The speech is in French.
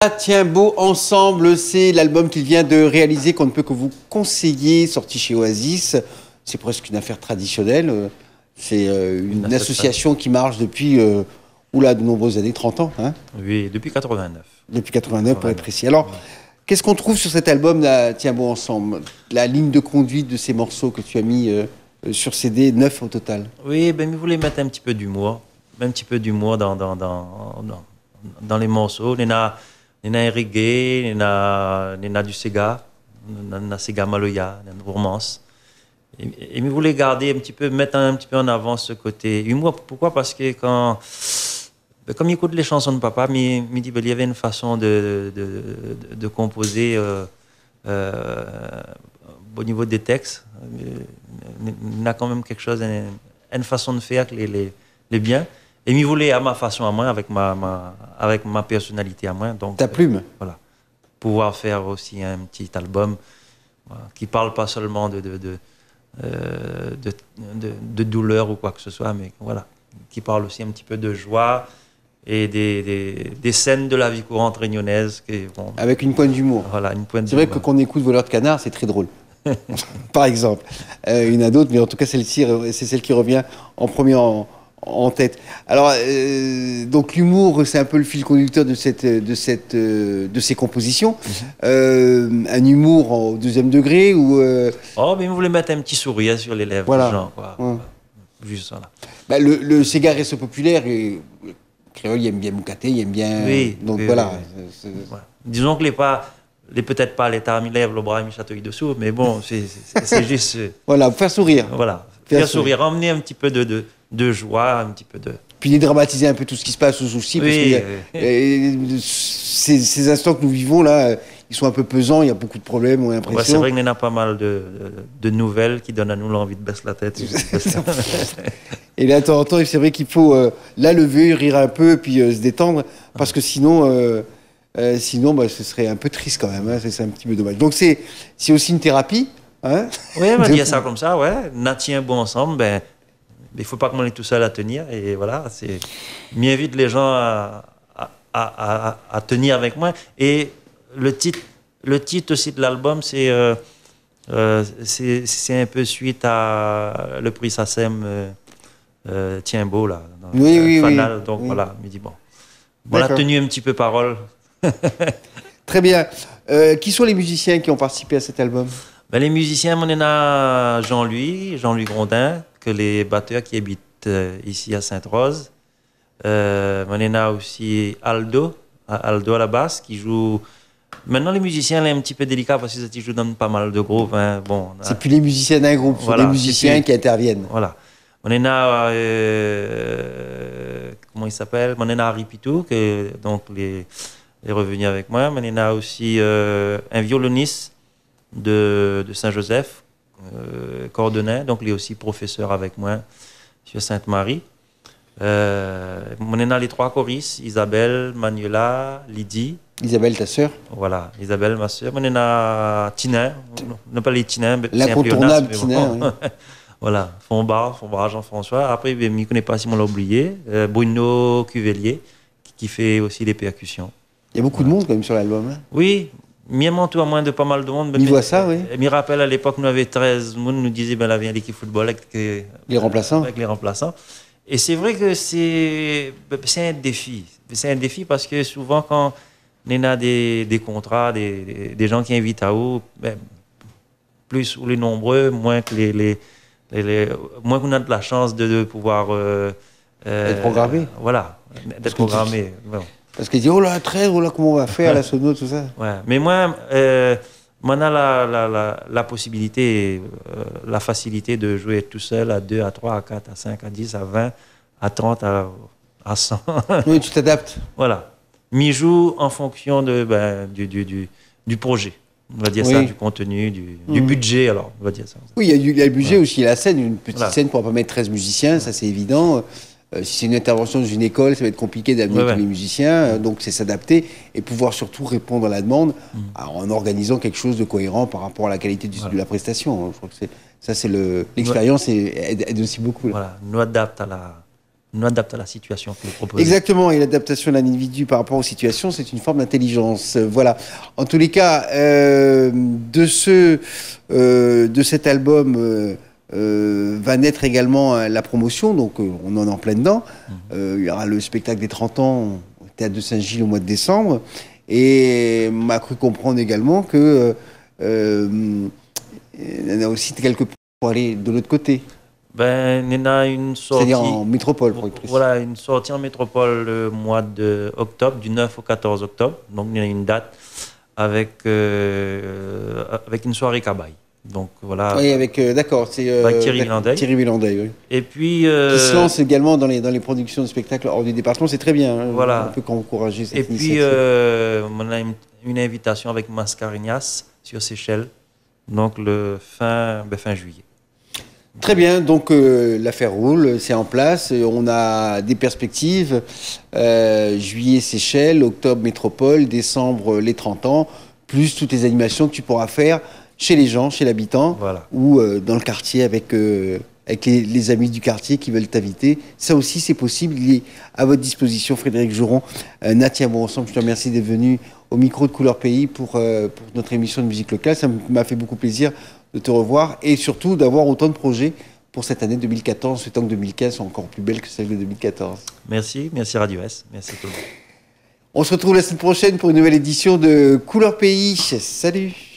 Tiens beau ensemble, c'est l'album qu'il vient de réaliser qu'on ne peut que vous conseiller, sorti chez Oasis. C'est presque une affaire traditionnelle. C'est une association qui marche depuis de nombreuses années, 30 ans. Hein, oui, depuis 89. Depuis 89 pour être précis. Alors, qu'est-ce qu'on trouve sur cet album, Tiens beau ensemble? La ligne de conduite de ces morceaux que tu as mis sur CD, 9 au total. Oui, ben, je voulais mettre un petit peu d'humour. Un petit peu d'humour dans les morceaux. Il y en a un reggae, il y en a du Sega, il y a Sega Maloya, il y a une romance. Et je voulais garder mettre un petit peu en avant ce côté humour. Pourquoi? Parce que comme j'écoute les chansons de papa, il me dit qu'il y avait une façon de composer au niveau des textes. Il y a quand même quelque chose, une façon de faire les biens. Et je voulais à ma façon à moi, avec ma personnalité à moi. Donc, ta plume. Voilà. Pouvoir faire aussi un petit album qui ne parle pas seulement de douleur ou quoi que ce soit, mais voilà, qui parle aussi un petit peu de joie et des scènes de la vie courante réunionnaise. Avec une pointe d'humour. Voilà, une pointe c'est vrai que quand on écoute Voleur de canard, c'est très drôle. Par exemple. Il y en a d'autres, mais en tout cas, celle-ci, c'est celle qui revient en premier en tête. Alors, donc l'humour, c'est un peu le fil conducteur de ces compositions. Un humour au deuxième degré ou mais je voulais mettre un petit sourire sur les lèvres des gens, quoi. Juste ça. Bah, le Sega reste populaire et le créole, il aime bien Moukaté, il aime bien. Oui. Donc voilà. Oui. Disons que peut-être pas l'état mi lèvres, le bras mi chatouille dessous, mais bon, c'est juste. Voilà, faire sourire. Voilà, faire sourire, emmener un petit peu de joie, un petit peu de. Puis dédramatiser un peu tout ce qui se passe aussi, parce que ces instants que nous vivons là, ils sont un peu pesants, il y a beaucoup de problèmes, on a l'impression. C'est vrai qu'il y en a pas mal de nouvelles qui donnent à nous l'envie de baisser la tête. Et là, de temps en temps, c'est vrai qu'il faut la lever, rire un peu, et puis se détendre, parce que sinon, ce serait un peu triste quand même, hein, c'est un petit peu dommage. Donc c'est aussi une thérapie. Hein, oui, on va dire ça comme ça, ouais. On tient bon ensemble, ben. Il ne faut pas qu'on est tout seul à tenir. Et voilà, m'invite les gens à tenir avec moi. Et le titre aussi de l'album, c'est un peu suite à le prix SACEM Tiens beau, là. Oui. Donc voilà, il me dit bon. On a tenu un petit peu parole. Très bien. Qui sont les musiciens qui ont participé à cet album? Ben, les musiciens, on en a Jean-Louis Grondin, que les batteurs qui habitent ici à Sainte-Rose. On en a aussi Aldo à la basse, qui joue. Maintenant, les musiciens, c'est un petit peu délicat parce qu'ils jouent dans pas mal de groupes. Hein. Bon, c'est plus les musiciens d'un groupe, c'est les musiciens qui interviennent. Voilà. On en a. Comment il s'appelle? On en a Harry Pitou, qui est revenu avec moi. On en a aussi un violoniste de Saint-Joseph, Cordonnet, donc il est aussi professeur avec moi sur Sainte-Marie. On en a les trois choristes, Isabelle, Manuela, Lydie. Isabelle, ta sœur? Voilà, Isabelle, ma sœur. On en a Tinin, on n'a pas les Tinin, l'incontournable Tinin. Oui. Voilà, Fonbar, Jean-François. Après, je ne connais pas si on l'a oublié, Bruno Cuvelier, qui fait aussi les percussions. Il y a beaucoup de monde quand même sur l'album. Hein. Oui. Mieux tout à moins de pas mal de monde. Il voit ça, oui. Je me rappelle à l'époque, nous avions 13 personnes, nous disaient là vient l'équipe football avec les remplaçants. Et c'est vrai que c'est un défi. C'est un défi parce que souvent, quand on a des contrats, des gens qui invitent à eux, plus ou les nombreux, moins que moins qu'on a de la chance de pouvoir être programmé. Voilà, d'être programmé. Bon. Parce qu'ils disent, oh là, 13, oh là, comment on va faire, la sono, tout ça. Ouais. Mais moi, on a la possibilité, la facilité de jouer tout seul à 2, à 3, à 4, à 5, à 10, à 20, à 30, à 100. Oui, tu t'adaptes. Voilà. M'y joue en fonction du projet. On va dire ça, du contenu, du budget, alors, on va dire ça. Oui, il y a le budget aussi, la scène, une petite scène pour ne pas mettre 13 musiciens, ça c'est évident. Si c'est une intervention dans une école, ça va être compliqué d'amener tous les musiciens, donc c'est s'adapter et pouvoir surtout répondre à la demande en organisant quelque chose de cohérent par rapport à la qualité de la prestation. Je crois que ça, c'est l'expérience aide aussi beaucoup. Voilà, nous nous adapte à la situation que vous proposez. Exactement, et l'adaptation de l'individu par rapport aux situations, c'est une forme d'intelligence. Voilà. En tous les cas, de cet album va naître également la promotion, donc on en est en plein dedans. Il y aura le spectacle des 30 ans au Théâtre de Saint-Gilles au mois de décembre, et on m'a cru comprendre également que il y en a aussi quelques pour aller de l'autre côté. Ben, il y a une sortie. C'est-à-dire en métropole, pour être précis. Voilà, une sortie en métropole le mois d'octobre, du 9 au 14 octobre. Donc, il y a une date avec une soirée cabaye. Donc, voilà. Oui, avec, d'accord, c'est avec Thierry Villandeuil. Thierry Villandeuil, oui. Et puis. Qui se lance également dans les productions de spectacles hors du département, c'est très bien. Hein, voilà. On peut encourager cette initiative. Et puis, on a une invitation avec Mascarenhas sur Seychelles, donc le fin juillet. Très bien, donc l'affaire roule, c'est en place, on a des perspectives, juillet Seychelles, octobre métropole, décembre les 30 ans, plus toutes les animations que tu pourras faire chez les gens, chez l'habitant, voilà. ou dans le quartier avec les amis du quartier qui veulent t'inviter. Ça aussi c'est possible, il est à votre disposition. Frédéric Joron, Natia Bon-Ensemble, je te remercie d'être venu au micro de Couleur Pays pour notre émission de musique locale, ça m'a fait beaucoup plaisir de te revoir et surtout d'avoir autant de projets pour cette année 2014, souhaitant que 2015 soit encore plus belle que celle de 2014. Merci Radio S, merci tout le monde. On se retrouve la semaine prochaine pour une nouvelle édition de Couleur Pays. Salut!